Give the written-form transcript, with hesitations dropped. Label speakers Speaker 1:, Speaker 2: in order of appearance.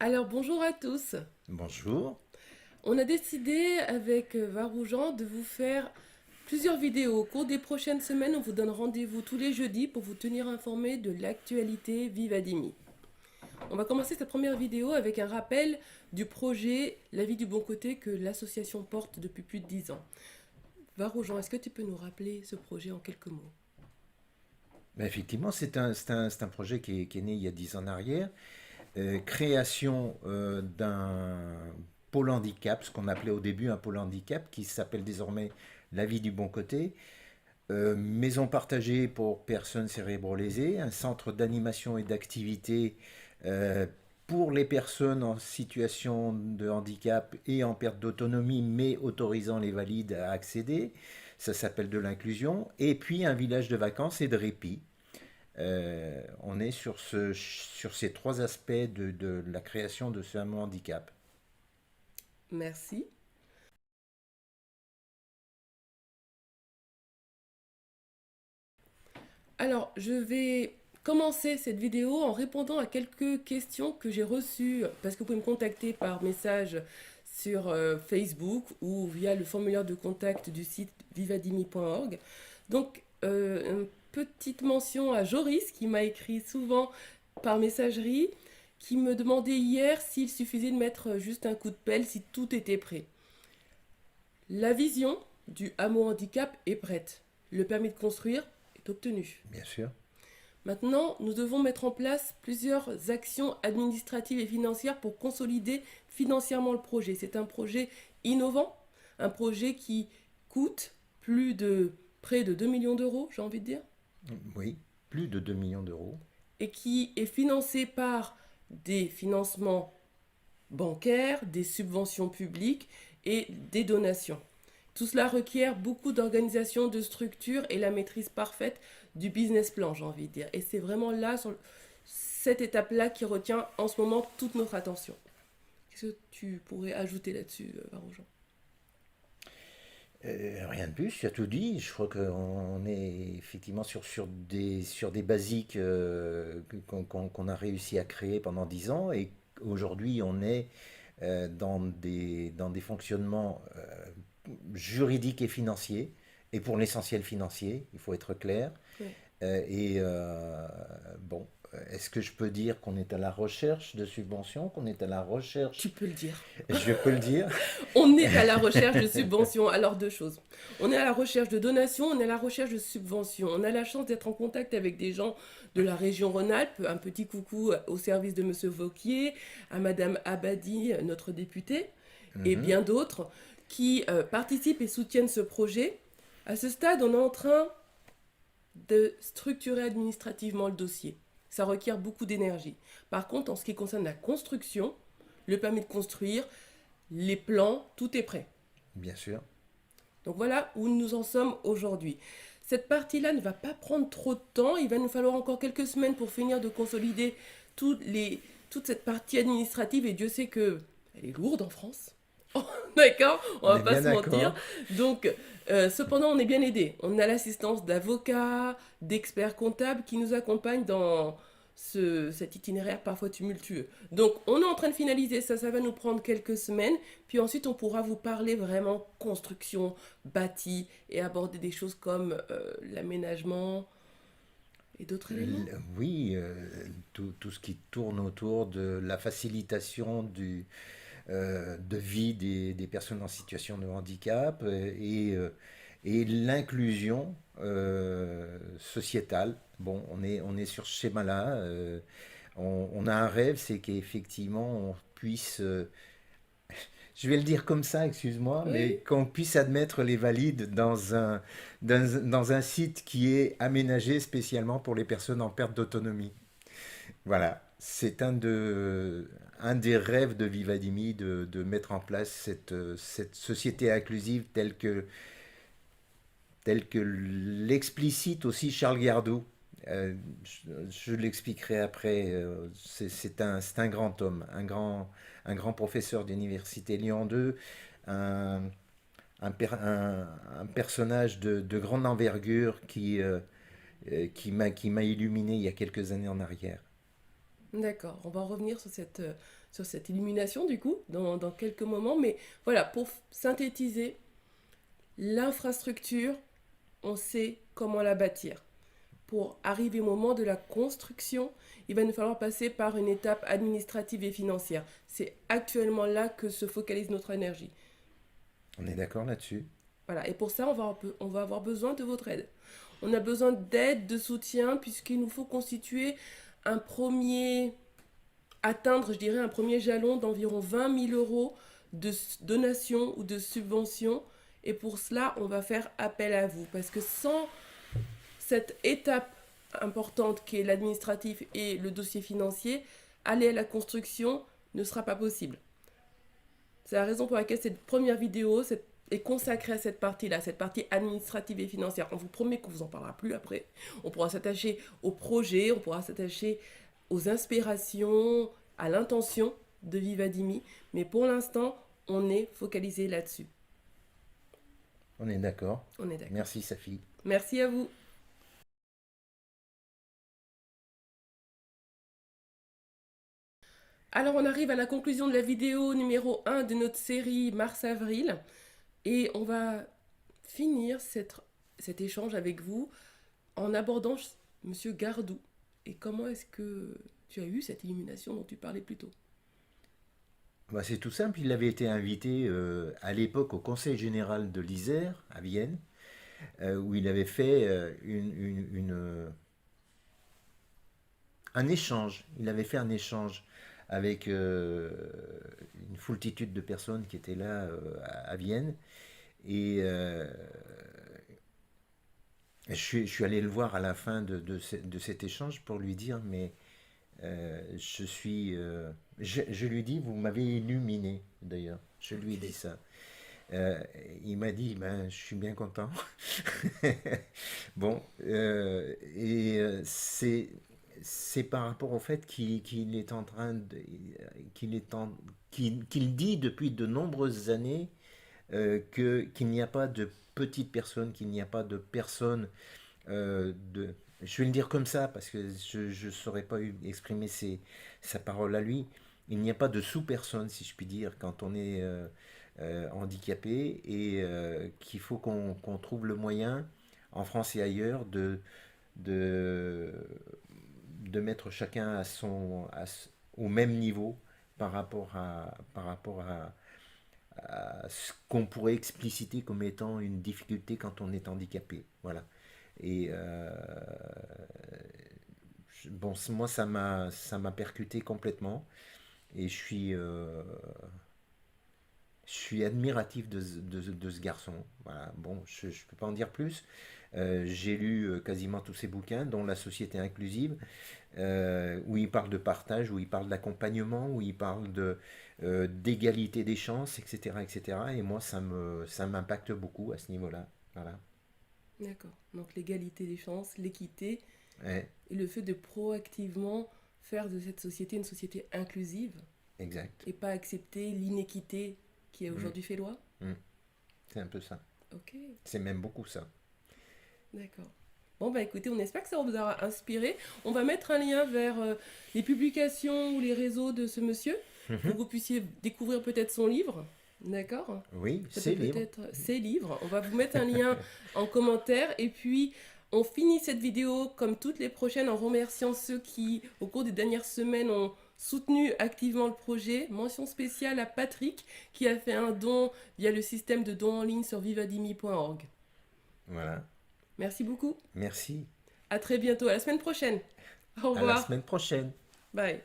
Speaker 1: Alors bonjour à tous.
Speaker 2: Bonjour.
Speaker 1: On a décidé avec Varoujan de vous faire plusieurs vidéos. Au cours des prochaines semaines, on vous donne rendez-vous tous les jeudis pour vous tenir informé de l'actualité Vivadimi. On va commencer cette première vidéo avec un rappel du projet La vie du bon côté que l'association porte depuis plus de 10 ans. Varoujan, est-ce que tu peux nous rappeler ce projet en quelques mots?
Speaker 2: Effectivement, c'est un projet qui est né il y a 10 ans en arrière. Création d'un pôle handicap, ce qu'on appelait au début un pôle handicap, qui s'appelle désormais La vie du bon côté. Maison partagée pour personnes cérébro-lésées, un centre d'animation et d'activité euh, pour les personnes en situation de handicap et en perte d'autonomie, mais autorisant les valides à accéder. Ça s'appelle de l'inclusion. Et puis un village de vacances et de répit. On est sur ces trois aspects de la création de ce hameau handicap.
Speaker 1: Merci. Alors, je vais commencer cette vidéo en répondant à quelques questions que j'ai reçues, parce que vous pouvez me contacter par message sur Facebook ou via le formulaire de contact du site vivadimi.org. Donc, une petite mention à Joris qui m'a écrit souvent par messagerie, qui me demandait hier s'il suffisait de mettre juste un coup de pelle si tout était prêt. La vision du hameau handicap est prête. Le permis de construire est obtenu.
Speaker 2: Bien sûr.
Speaker 1: Maintenant, nous devons mettre en place plusieurs actions administratives et financières pour consolider financièrement le projet. C'est un projet innovant, un projet qui coûte plus de près de 2 millions d'euros, j'ai envie de dire,
Speaker 2: Oui, plus de 2 millions d'euros.
Speaker 1: et qui est financé par des financements bancaires, des subventions publiques et des donations. Tout cela requiert beaucoup d'organisation, de structure et la maîtrise parfaite du business plan, j'ai envie de dire. Et c'est vraiment là, sur cette étape-là, qui retient en ce moment toute notre attention. Qu'est-ce que tu pourrais ajouter là-dessus, Varoujan?
Speaker 2: Rien de plus, tu as tout dit. Je crois qu'on est effectivement sur des basiques qu'on a réussi à créer pendant 10 ans et aujourd'hui on est dans des fonctionnements juridiques et financiers et pour l'essentiel financier, il faut être clair.
Speaker 1: Ouais.
Speaker 2: Bon, est-ce que je peux dire qu'on est à la recherche de subventions, qu'on est à la
Speaker 1: Tu
Speaker 2: recherche?
Speaker 1: peux le dire.
Speaker 2: Je peux le dire.
Speaker 1: On est à la recherche de subventions. Alors, deux choses. On est à la recherche de donations, on est à la recherche de subventions. On a la chance d'être en contact avec des gens de la région Rhône-Alpes. Un petit coucou au service de Monsieur Vauquier, à Madame Abadi, notre députée, et
Speaker 2: Mhm.
Speaker 1: bien d'autres qui participent et soutiennent ce projet. À ce stade, on est en train de structurer administrativement le dossier. Ça requiert beaucoup d'énergie. Par contre, en ce qui concerne la construction, le permis de construire, les plans, tout est prêt.
Speaker 2: Bien sûr.
Speaker 1: Donc voilà où nous en sommes aujourd'hui. Cette partie-là ne va pas prendre trop de temps. Il va nous falloir encore quelques semaines pour finir de consolider toute cette partie administrative. Et Dieu sait que elle est lourde en France. D'accord, on
Speaker 2: On
Speaker 1: va
Speaker 2: est
Speaker 1: pas
Speaker 2: bien
Speaker 1: se mentir.
Speaker 2: d'accord.
Speaker 1: Donc, cependant, on est bien aidé. On a l'assistance d'avocats, d'experts comptables qui nous accompagnent dans cet itinéraire parfois tumultueux. Donc, on est en train de finaliser ça. Ça va nous prendre quelques semaines. Puis ensuite, on pourra vous parler vraiment construction, bâti et aborder des choses comme l'aménagement et d'autres éléments.
Speaker 2: Oui, tout ce qui tourne autour de la facilitation de vie des personnes en situation de handicap et l'inclusion sociétale. Bon, on est sur ce schéma-là. On a un rêve, c'est qu'effectivement on puisse je vais le dire comme ça, excuse-moi, mais
Speaker 1: Oui,
Speaker 2: qu'on puisse admettre les valides dans un site qui est aménagé spécialement pour les personnes en perte d'autonomie. Voilà, c'est un des rêves de Vivadimi de mettre en place cette société inclusive telle que l'explicite aussi Charles Gardou. Je l'expliquerai après. C'est un grand homme, un grand professeur d'université Lyon 2, un, un personnage de grande envergure qui m'a illuminé il y a quelques années en arrière.
Speaker 1: D'accord, on va revenir sur cette illumination du coup dans quelques moments, mais voilà, pour synthétiser, l'infrastructure, on sait comment la bâtir. Pour arriver au moment de la construction, il va nous falloir passer par une étape administrative et financière. C'est actuellement là que se focalise notre énergie.
Speaker 2: On est d'accord là-dessus?
Speaker 1: Voilà, et pour ça, on va avoir besoin de votre aide. On a besoin d'aide, de soutien, puisqu'il nous faut constituer un premier, atteindre, je dirais, un premier jalon d'environ 20 000 € de donation ou de subvention. Et pour cela, on va faire appel à vous. Parce que sans cette étape importante qui est l'administratif et le dossier financier, aller à la construction ne sera pas possible. C'est la raison pour laquelle cette première vidéo est consacrée à cette partie-là, cette partie administrative et financière. On vous promet qu'on ne vous en parlera plus après. On pourra s'attacher au projet, on pourra s'attacher aux inspirations, à l'intention de Vivadimi. Mais pour l'instant, on est focalisé là-dessus.
Speaker 2: On est d'accord.
Speaker 1: On est d'accord.
Speaker 2: Merci, Safi.
Speaker 1: Merci à vous. Alors on arrive à la conclusion de la vidéo numéro 1 de notre série Mars-Avril. Et on va finir cet échange avec vous en abordant Monsieur Gardou. Et comment est-ce que tu as eu cette illumination dont tu parlais plus tôt?
Speaker 2: Bah, c'est tout simple, il avait été invité à l'époque au Conseil général de l'Isère, à Vienne, où il avait fait un échange. Il avait fait un échange avec une foultitude de personnes qui étaient là à Vienne. Et je suis allé le voir à la fin de cet échange pour lui dire, mais je lui dis, vous m'avez illuminé d'ailleurs. Je lui ai dit ça. Euh, il m'a dit, ben, je suis bien content. Bon, c'est par rapport au fait qu'il est en train de, qu'il est en, qu'il dit depuis de nombreuses années qu'il n'y a pas de petites personnes, qu'il n'y a pas de personnes je vais le dire comme ça parce que je ne saurais pas exprimer sa parole à lui. Il n'y a pas de sous-personne, si je puis dire, quand on est handicapé et qu'il faut qu'on trouve le moyen, en France et ailleurs, de, de mettre chacun au même niveau par rapport à ce qu'on pourrait expliciter comme étant une difficulté quand on est handicapé. Voilà. Et bon, moi, ça m'a percuté complètement. Et je suis admiratif de ce garçon. Voilà. Bon, je ne peux pas en dire plus. J'ai lu quasiment tous ses bouquins, dont La société inclusive, où il parle de partage, où il parle d'accompagnement, où il parle d'égalité des chances, etc., etc. Et moi, ça m'impacte beaucoup à ce niveau-là. Voilà.
Speaker 1: D'accord. Donc l'égalité des chances, l'équité
Speaker 2: Ouais,
Speaker 1: et le fait de proactivement faire de cette société une société inclusive
Speaker 2: exact.
Speaker 1: et pas accepter l'inéquité qui a
Speaker 2: Mm,
Speaker 1: aujourd'hui fait loi.
Speaker 2: mm. C'est un peu ça.
Speaker 1: Ok,
Speaker 2: C'est même beaucoup ça.
Speaker 1: d'accord. Bon, bah écoutez, on espère que ça vous aura inspiré. On va mettre un lien vers les publications ou les réseaux de ce monsieur pour
Speaker 2: Mhm.
Speaker 1: que vous puissiez découvrir peut-être son livre. D'accord?
Speaker 2: Oui,
Speaker 1: Ça peut
Speaker 2: c'est libre.
Speaker 1: peut-être ses livres. On va vous mettre un lien en commentaire. Et puis, on finit cette vidéo comme toutes les prochaines en remerciant ceux qui, au cours des dernières semaines, ont soutenu activement le projet. Mention spéciale à Patrick qui a fait un don via le système de dons en ligne sur vivadimi.org.
Speaker 2: Voilà.
Speaker 1: Merci beaucoup.
Speaker 2: Merci.
Speaker 1: À très bientôt. À la semaine prochaine. Au
Speaker 2: À la
Speaker 1: revoir.
Speaker 2: semaine prochaine.
Speaker 1: Bye.